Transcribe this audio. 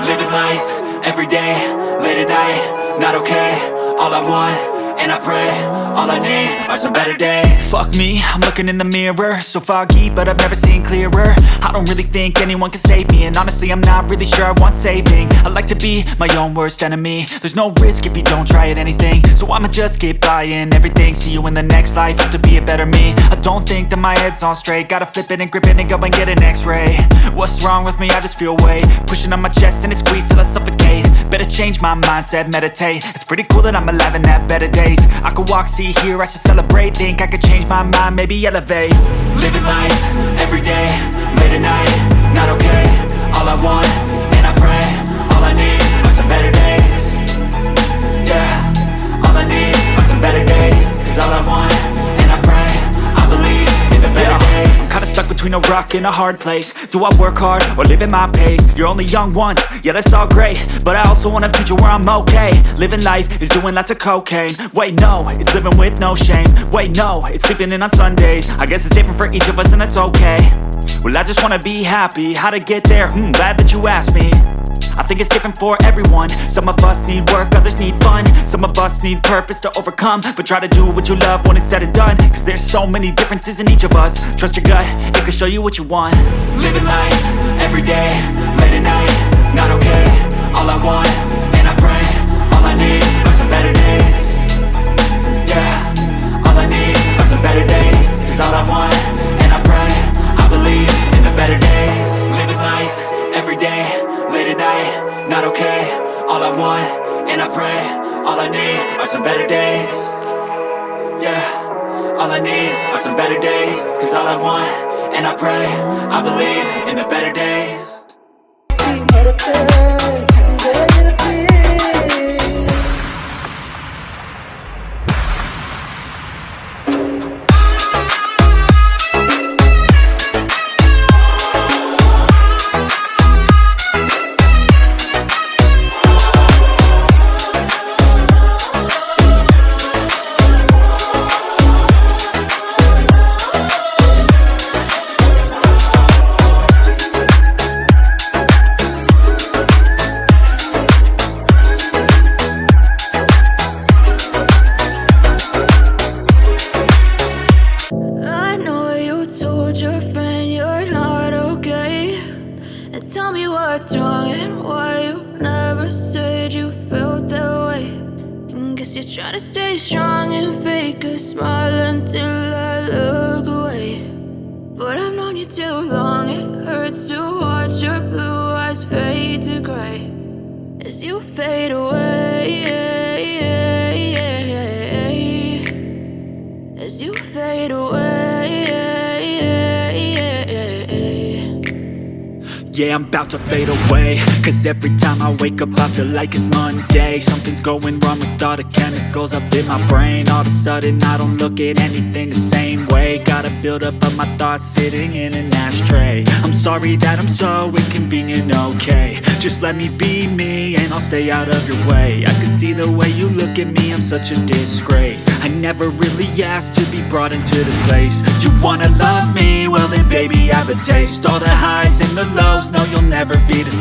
Living life, everyday, late at night, not okay. All I want, and I pray, all I need are some better days. Fuck me, I'm looking in the mirror, so foggy, but I've never seen clearer. I don't really think anyone can save me, and honestly I'm not really sure I want saving. I like to be my own worst enemy. There's no risk if you don't try at anything, so I'ma just keep buying everything. See you in the next life, have to be a better me. I don't think that my head's on straight, gotta flip it and grip it and go and get an x-ray. What's wrong with me? I just feel weight pushing on my chest and it squeezes till I suffocate. Better change my mindset, meditate. It's pretty cool that I'm alive and have better days. I could walk, see, hear, I should celebrate. Think I could change my mind, maybe elevate. Living life, everyday, late at night, not okay. All I want, and I pray, all I need are some better days. Yeah, all I need are some better days. Cause all I want, and I pray, I believe in the better days. I'm kinda stuck between a rock and a hard place. Do I work hard or live at my pace? You're only young once, yeah that's all great, but I also want a future where I'm okay. Living life is doing lots of cocaine. Wait no, it's living with no shame. Wait no, it's sleeping in on Sundays. I guess it's different for each of us and that's okay. Well I just wanna be happy, how to get there? Glad that you asked me. I think it's different for everyone. Some of us need work, others need fun. Some of us need purpose to overcome. But try to do what you love when it's said and done. Cause there's so many differences in each of us. Trust your gut, it can show you what you want. Living life, everyday, late at night, not okay. All I want, and I pray, all I need are some better days. Yeah, all I need are some better days. Cause all I want, and I pray, I believe in the better days. Living life, everyday, late at night, not okay. All I want, and I pray, all I need are some better days. Yeah, all I need are some better days. Cause all I want, and I pray, I believe in the better days. Try to stay strong and fake a smile until I look away. But I've known you too long, it hurts to watch your blue eyes fade to grey as you fade away, as you fade away. Yeah, I'm about to fade away. Cause every time I wake up I feel like it's Monday. Something's going wrong with all the chemicals up in my brain. All of a sudden I don't look at anything the same way. Gotta build up of my thoughts sitting in an ashtray. I'm sorry that I'm so inconvenient, okay. Just let me be me and I'll stay out of your way. I can see the way you look at me, I'm such a disgrace. I never really asked to be brought into this place. You wanna love me? Well then baby I have a taste. All the highs and the lows, no you'll never be the